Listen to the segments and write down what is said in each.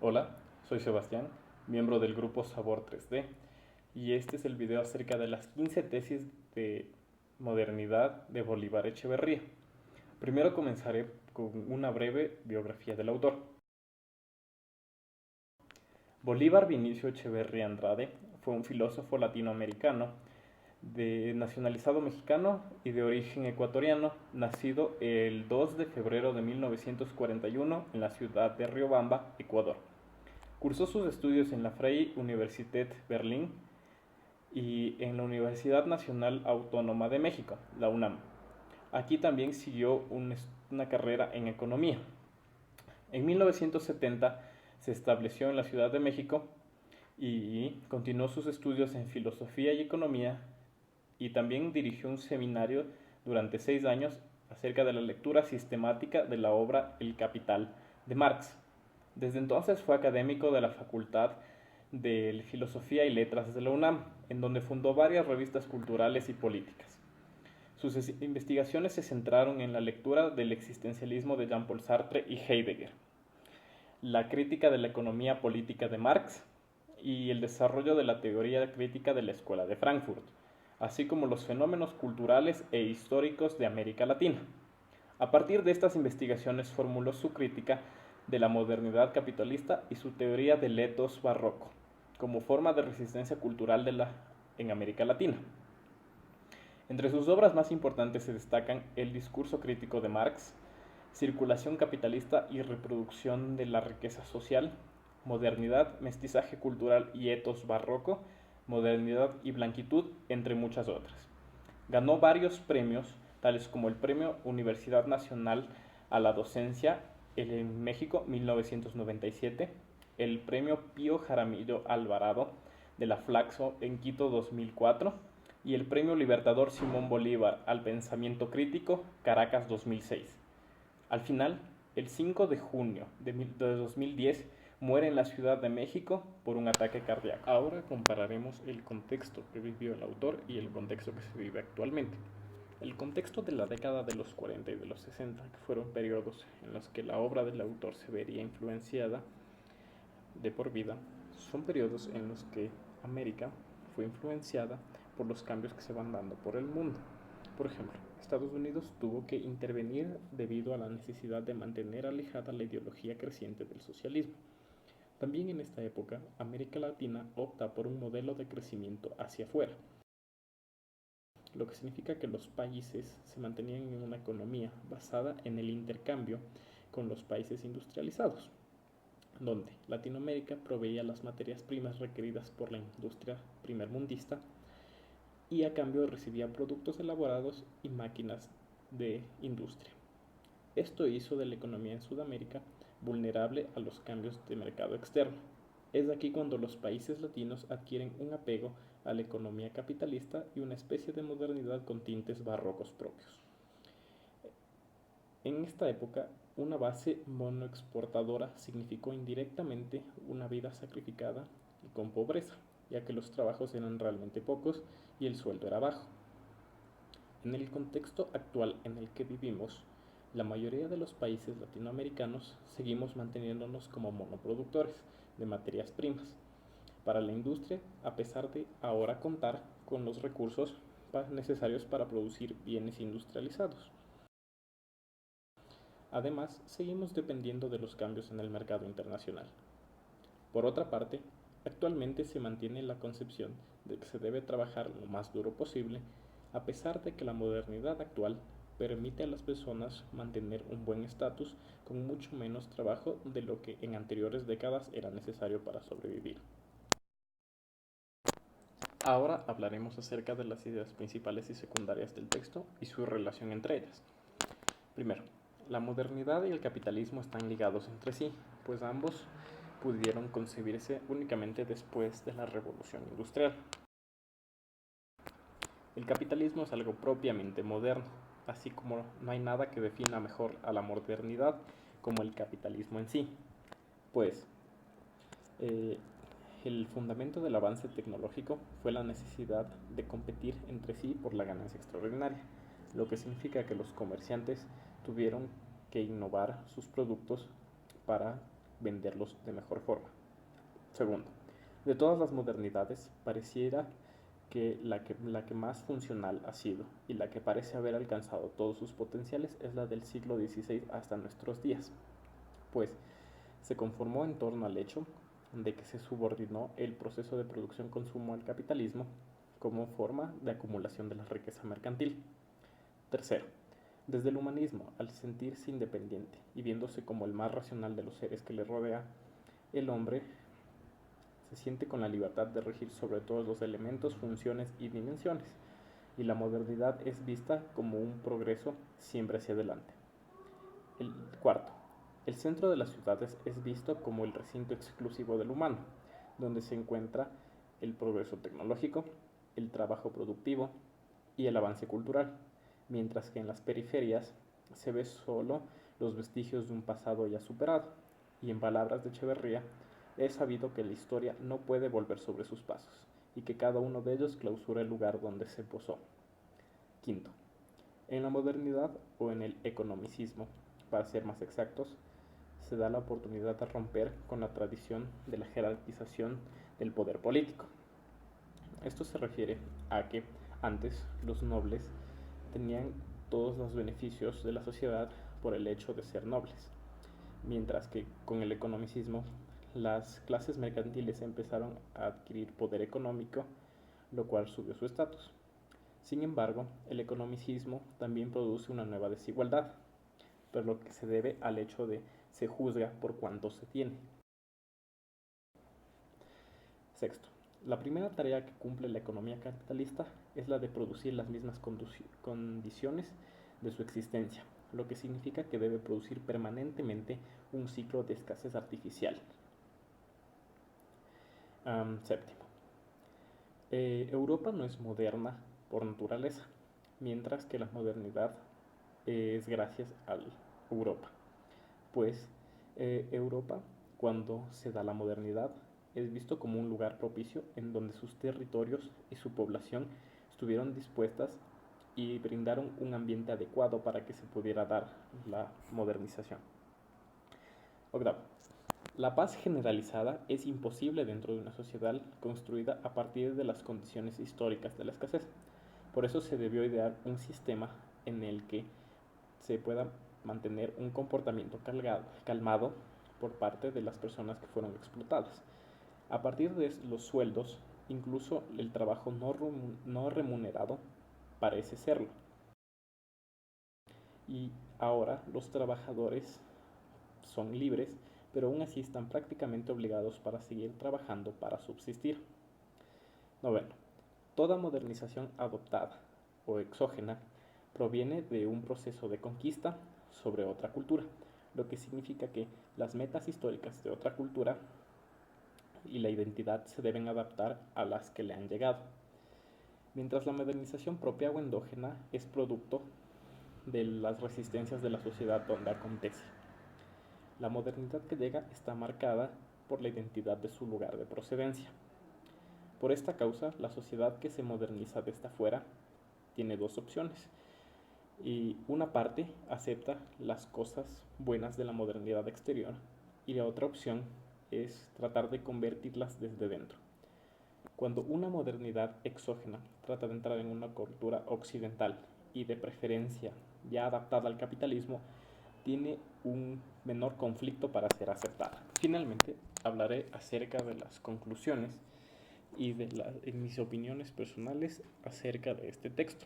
Hola, soy Sebastián, miembro del grupo Sabor 3D, y este es el video acerca de las 15 tesis de modernidad de Bolívar Echeverría. Primero comenzaré con una breve biografía del autor. Bolívar Vinicio Echeverría Andrade fue un filósofo latinoamericano nacionalizado mexicano y de origen ecuatoriano, nacido el 2 de febrero de 1941 en la ciudad de Riobamba, Ecuador. Cursó sus estudios en la Freie Universität Berlin y en la Universidad Nacional Autónoma de México, la UNAM. Aquí también siguió una carrera en economía. En 1970 se estableció en la Ciudad de México y continuó sus estudios en filosofía y economía, y también dirigió un seminario durante 6 años acerca de la lectura sistemática de la obra El Capital de Marx. Desde entonces fue académico de la Facultad de Filosofía y Letras de la UNAM, en donde fundó varias revistas culturales y políticas. Sus investigaciones se centraron en la lectura del existencialismo de Jean-Paul Sartre y Heidegger, la crítica de la economía política de Marx y el desarrollo de la teoría crítica de la Escuela de Frankfurt, así como los fenómenos culturales e históricos de América Latina. A partir de estas investigaciones formuló su crítica de la modernidad capitalista y su teoría del etos barroco, como forma de resistencia cultural en América Latina. Entre sus obras más importantes se destacan El discurso crítico de Marx, Circulación capitalista y reproducción de la riqueza social, Modernidad, mestizaje cultural y etos barroco, Modernidad y blanquitud, entre muchas otras. Ganó varios premios, tales como el Premio Universidad Nacional a la Docencia en México 1997, el Premio Pío Jaramillo Alvarado de la Flaxo en Quito 2004 y el Premio Libertador Simón Bolívar al Pensamiento Crítico Caracas 2006. Al final, el 5 de junio de 2010, muere en la Ciudad de México por un ataque cardíaco. Ahora compararemos el contexto que vivió el autor y el contexto que se vive actualmente. El contexto de la década de los 40 y de los 60, que fueron periodos en los que la obra del autor se vería influenciada de por vida, son periodos en los que América fue influenciada por los cambios que se van dando por el mundo. Por ejemplo, Estados Unidos tuvo que intervenir debido a la necesidad de mantener alejada la ideología creciente del socialismo. También en esta época, América Latina opta por un modelo de crecimiento hacia afuera, lo que significa que los países se mantenían en una economía basada en el intercambio con los países industrializados, donde Latinoamérica proveía las materias primas requeridas por la industria primermundista y a cambio recibía productos elaborados y máquinas de industria. Esto hizo de la economía en Sudamérica vulnerable a los cambios de mercado externo. Es aquí cuando los países latinos adquieren un apego a la economía capitalista y una especie de modernidad con tintes barrocos propios. En esta época, una base monoexportadora significó indirectamente una vida sacrificada y con pobreza, ya que los trabajos eran realmente pocos y el sueldo era bajo. En el contexto actual en el que vivimos, la mayoría de los países latinoamericanos seguimos manteniéndonos como monoproductores de materias primas para la industria, a pesar de ahora contar con los recursos necesarios para producir bienes industrializados. Además, seguimos dependiendo de los cambios en el mercado internacional. Por otra parte, actualmente se mantiene la concepción de que se debe trabajar lo más duro posible, a pesar de que la modernidad actual permite a las personas mantener un buen estatus con mucho menos trabajo de lo que en anteriores décadas era necesario para sobrevivir. Ahora hablaremos acerca de las ideas principales y secundarias del texto y su relación entre ellas. Primero, la modernidad y el capitalismo están ligados entre sí, pues ambos pudieron concebirse únicamente después de la Revolución Industrial. El capitalismo es algo propiamente moderno, así como no hay nada que defina mejor a la modernidad como el capitalismo en sí, pues eh, el fundamento del avance tecnológico fue la necesidad de competir entre sí por la ganancia extraordinaria, lo que significa que los comerciantes tuvieron que innovar sus productos para venderlos de mejor forma. Segundo, de todas las modernidades, pareciera que la que más funcional ha sido y la que parece haber alcanzado todos sus potenciales es la del siglo XVI hasta nuestros días, pues se conformó en torno al hecho de que se subordinó el proceso de producción-consumo al capitalismo como forma de acumulación de la riqueza mercantil. Tercero, desde el humanismo, al sentirse independiente y viéndose como el más racional de los seres que le rodea, el hombre se siente con la libertad de regir sobre todos los elementos, funciones y dimensiones, y la modernidad es vista como un progreso siempre hacia adelante. El cuarto, el centro de las ciudades es visto como el recinto exclusivo del humano, donde se encuentra el progreso tecnológico, el trabajo productivo y el avance cultural, mientras que en las periferias se ve solo los vestigios de un pasado ya superado, y en palabras de Echeverría, es sabido que la historia no puede volver sobre sus pasos, y que cada uno de ellos clausura el lugar donde se posó. Quinto, en la modernidad o en el economicismo, para ser más exactos, se da la oportunidad de romper con la tradición de la jerarquización del poder político. Esto se refiere a que antes los nobles tenían todos los beneficios de la sociedad por el hecho de ser nobles, mientras que con el economicismo las clases mercantiles empezaron a adquirir poder económico, lo cual subió su estatus. Sin embargo, el economicismo también produce una nueva desigualdad, pero lo que se debe al hecho de se juzga por cuánto se tiene. Sexto, la primera tarea que cumple la economía capitalista es la de producir las mismas condiciones de su existencia, lo que significa que debe producir permanentemente un ciclo de escasez artificial. Séptimo, Europa no es moderna por naturaleza, mientras que la modernidad es gracias a Europa, pues Europa, cuando se da la modernidad, es visto como un lugar propicio en donde sus territorios y su población estuvieron dispuestas y brindaron un ambiente adecuado para que se pudiera dar la modernización. Octavo, la paz generalizada es imposible dentro de una sociedad construida a partir de las condiciones históricas de la escasez. Por eso se debió idear un sistema en el que se pueda mantener un comportamiento calmado por parte de las personas que fueron explotadas. A partir de los sueldos, incluso el trabajo no remunerado parece serlo. Y ahora los trabajadores son libres, pero aún así están prácticamente obligados para seguir trabajando para subsistir. Noveno, toda modernización adoptada o exógena proviene de un proceso de conquista sobre otra cultura, lo que significa que las metas históricas de otra cultura y la identidad se deben adaptar a las que le han llegado, mientras la modernización propia o endógena es producto de las resistencias de la sociedad donde acontece. La modernidad que llega está marcada por la identidad de su lugar de procedencia. Por esta causa, la sociedad que se moderniza desde afuera tiene dos opciones, y una parte acepta las cosas buenas de la modernidad exterior y la otra opción es tratar de convertirlas desde dentro. Cuando una modernidad exógena trata de entrar en una cultura occidental y de preferencia ya adaptada al capitalismo, tiene un menor conflicto para ser aceptada. Finalmente, hablaré acerca de las conclusiones y de mis opiniones personales acerca de este texto.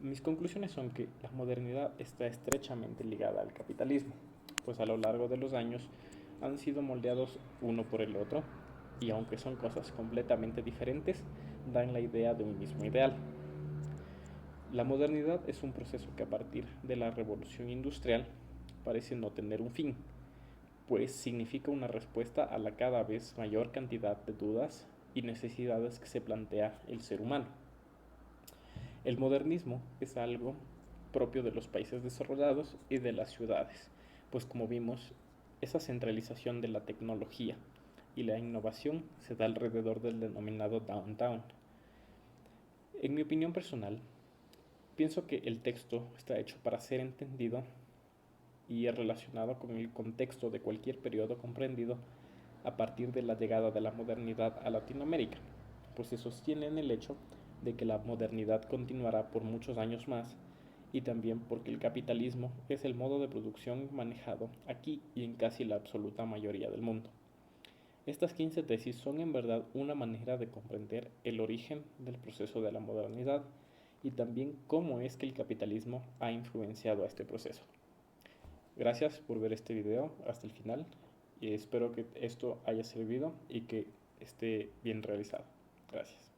Mis conclusiones son que la modernidad está estrechamente ligada al capitalismo, pues a lo largo de los años han sido moldeados uno por el otro, y aunque son cosas completamente diferentes, dan la idea de un mismo ideal. La modernidad es un proceso que a partir de la revolución industrial parece no tener un fin, pues significa una respuesta a la cada vez mayor cantidad de dudas y necesidades que se plantea el ser humano. El modernismo es algo propio de los países desarrollados y de las ciudades, pues como vimos, esa centralización de la tecnología y la innovación se da alrededor del denominado downtown. En mi opinión personal, pienso que el texto está hecho para ser entendido y es relacionado con el contexto de cualquier periodo comprendido a partir de la llegada de la modernidad a Latinoamérica, pues se sostiene en el hecho de que la modernidad continuará por muchos años más y también porque el capitalismo es el modo de producción manejado aquí y en casi la absoluta mayoría del mundo. Estas 15 tesis son en verdad una manera de comprender el origen del proceso de la modernidad y también cómo es que el capitalismo ha influenciado a este proceso. Gracias por ver este video hasta el final y espero que esto haya servido y que esté bien realizado. Gracias.